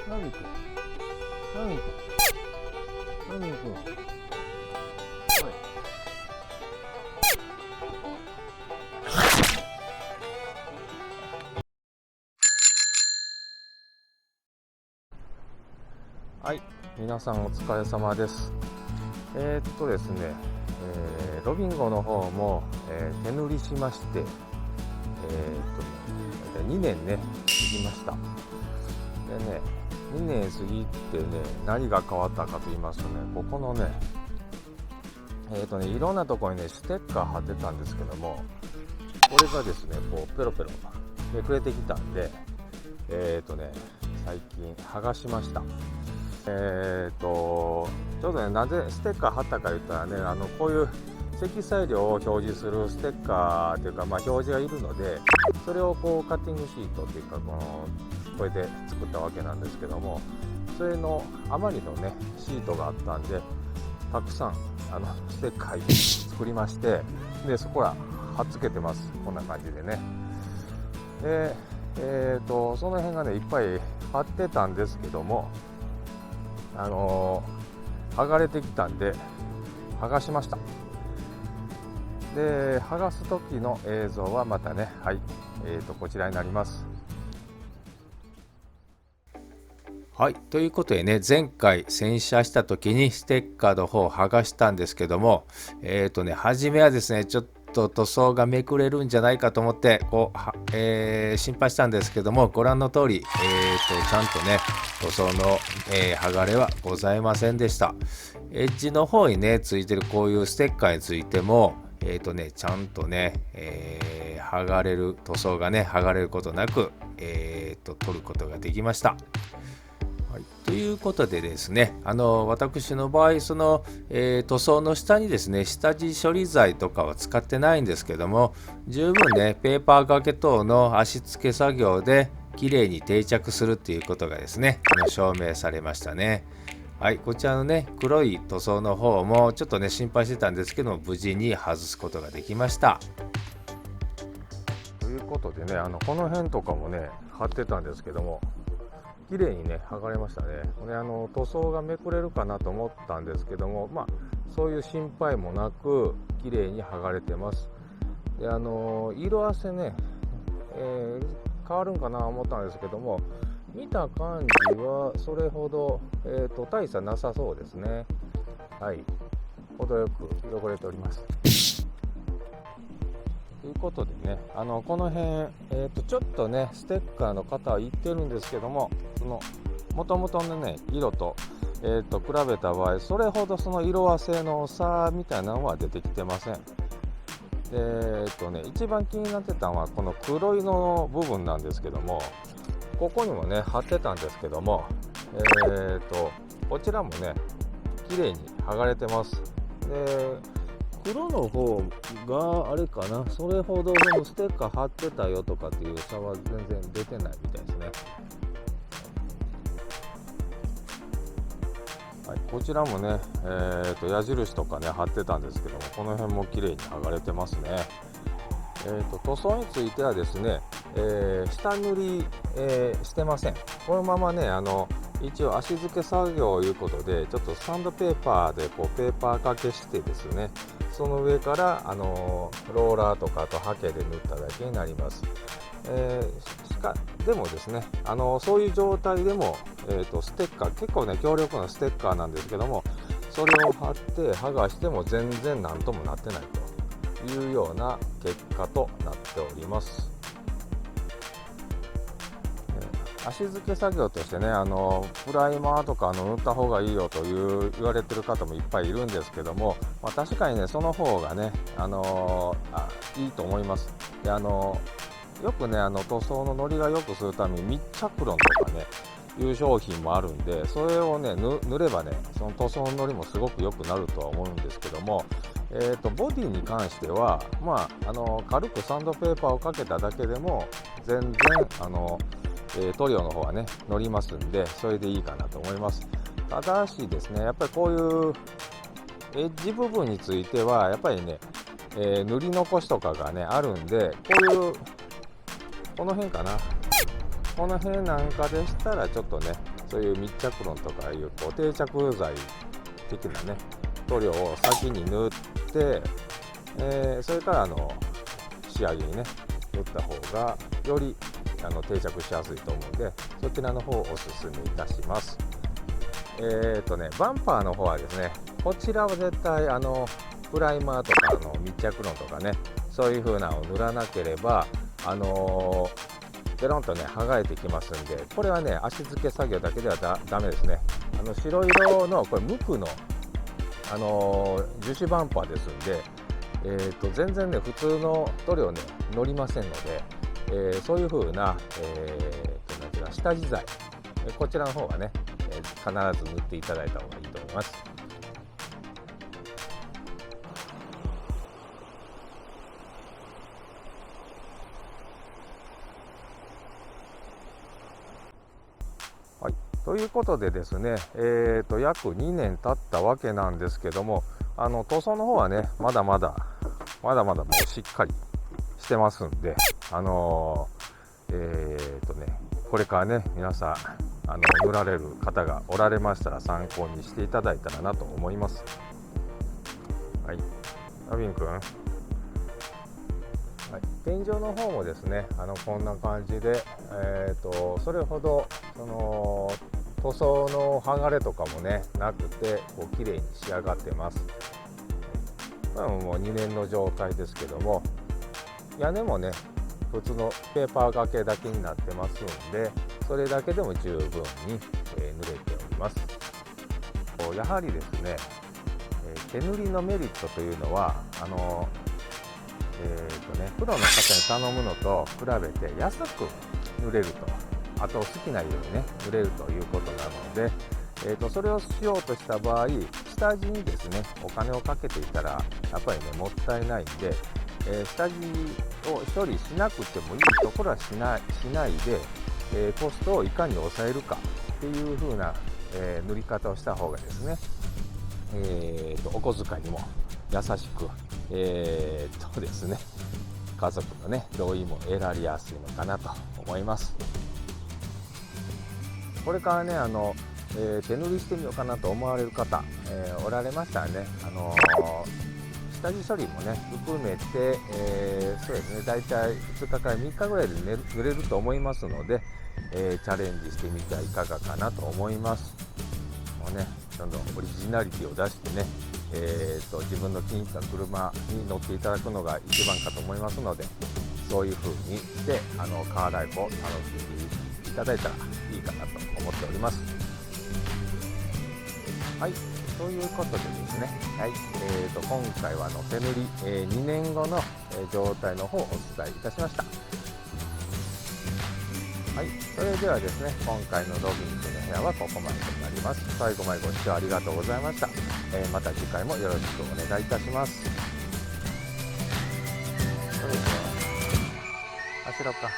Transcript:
ナミくん、ナミくん、ナミくん、はい。はい、皆さんお疲れ様です。ですね、ロビンゴの方も、手塗りしまして、2年ね、過ぎました。でね、2年過ぎてね、何が変わったかと言いますとね、ここのね、いろんなところにね、ステッカー貼ってたんですけども、これがですね、こうペロペロめくれてきたんで、最近剥がしました。ちょうどね、なぜステッカー貼ったか言ったらね、こういう積載量を表示するステッカーというか、表示がいるので、それをこうカッティングシートというか、これで作ったわけなんですけども、それの余りのねシートがあったんで、たくさんステッカー作りまして、でそこら貼っつけてます。こんな感じでね。でその辺がねいっぱい貼ってたんですけども、剥がれてきたんで剥がしました。で剥がす時の映像はまたね、はい、こちらになります。はい、ということでね、前回洗車した時にステッカーの方を剥がしたんですけども、初めはですね、ちょっと塗装がめくれるんじゃないかと思って心配したんですけども、ご覧の通り、ちゃんとね塗装の、剥がれはございませんでした。エッジの方にねついてるこういうステッカーについてもちゃんとね、剥がれる塗装がね剥がれることなく、取ることができました。はい、ということでですね、私の場合塗装の下にですね下地処理剤とかは使ってないんですけども、十分ねペーパー掛け等の足付け作業できれいに定着するっていうことがですね証明されましたね。はい、こちらのね黒い塗装の方もちょっとね心配してたんですけども、無事に外すことができました。ということでね、この辺とかもね貼ってたんですけども、綺麗にね剥がれましたね。これ塗装がめくれるかなと思ったんですけども、そういう心配もなく綺麗に剥がれてます。で色あせね、変わるんかなと思ったんですけども、見た感じはそれほど、大差なさそうですね。はい、程よく汚れております。ということでね、この辺、ちょっとねステッカーの方は言ってるんですけども、その元々のね色と、比べた場合、それほどその色あせの差みたいなのは出てきてません。で一番気になってたのはこの黒いの部分なんですけども、ここにもね貼ってたんですけども、こちらもね綺麗に剥がれてます。で黒の方があれかな、それほどそのステッカー貼ってたよとかっていう差は全然出てないみたいですね。はい、こちらもね、矢印とかね貼ってたんですけども、この辺も綺麗に剥がれてますね。塗装についてはですね、下塗り、してません。このままね一応足付け作業ということで、ちょっとサンドペーパーでこうペーパー掛けしてですね、その上からローラーとかあとハケで塗っただけになります。でもですね、そういう状態でも、ステッカー結構ね強力なステッカーなんですけども、それを貼って剥がしても全然何ともなってないというような結果となっております。足付け作業としてね、プライマーとか塗った方がいいよと言われてる方もいっぱいいるんですけども、確かにねその方がね、いいと思います。でよくね塗装ののりが良くするために密着ロンとかねいう商品もあるんで、それをね塗ればねその塗装ののりもすごく良くなるとは思うんですけども、ボディに関しては軽くサンドペーパーをかけただけでも全然塗料の方はね乗りますんで、それでいいかなと思います。ただしですね、やっぱりこういうエッジ部分についてはやっぱりね、塗り残しとかがねあるんで、この辺かな、この辺なんかでしたらちょっとねそういう密着論とかいう定着剤的なね塗料を先に塗って、それから仕上げにね塗った方がより定着しやすいと思うので、そちらの方をおすすめいたします。バンパーの方はですね、こちらは絶対プライマーとか密着論とかね、そういう風なのを塗らなければペロンとね剥がれてきますんで、これはね足付け作業だけではダメですね。白色のこれ無垢の樹脂バンパーですんで、全然ね普通の塗料ね乗りませんので、そういう風な、下地剤、こちらの方がね、必ず塗っていただいた方がいいと思います。はい、ということでですね、約2年経ったわけなんですけども、塗装の方はねまだまだもうしっかりしてますんで、これからね皆さん塗られる方がおられましたら参考にしていただいたらなと思います。はい、ナビン君、はい、天井の方もですねこんな感じで、それほど塗装の剥がれとかもねなくて綺麗に仕上がってます。これももう2年の状態ですけども、屋根もね普通のペーパー掛けだけになってますんで、それだけでも十分に、塗れております。やはりですね、手塗りのメリットというのはプロの方に頼むのと比べて安く塗れると、あと好きな色にね塗れるということなので、それをしようとした場合、下地にですねお金をかけていたらやっぱりねもったいないんで、下地を処理しなくてもいいところはしないで、コストをいかに抑えるかっていう風な、塗り方をした方がですね、お小遣いにも優しく、ですね、家族のね同意も得られやすいのかなと思います。これからね手塗りしてみようかなと思われる方、おられましたらね、下地処理もね含めて、そうですね、だいたい2日から3日ぐらいで、塗れると思いますので、チャレンジしてみてはいかがかなと思います。もうねどんどんオリジナリティを出してね、自分の気に入った車に乗っていただくのが一番かと思いますので、そういう風にしてカーライフを楽しんでいただいたらいいかなと思っております。はい、ということでですね、はい、今回は手塗り、2年後の、状態の方をお伝えいたしました。はい、それではですね、今回のロビンズの部屋はここまでとなります。最後までご視聴ありがとうございました。また次回もよろしくお願いいたします。そうですね、走ろうか。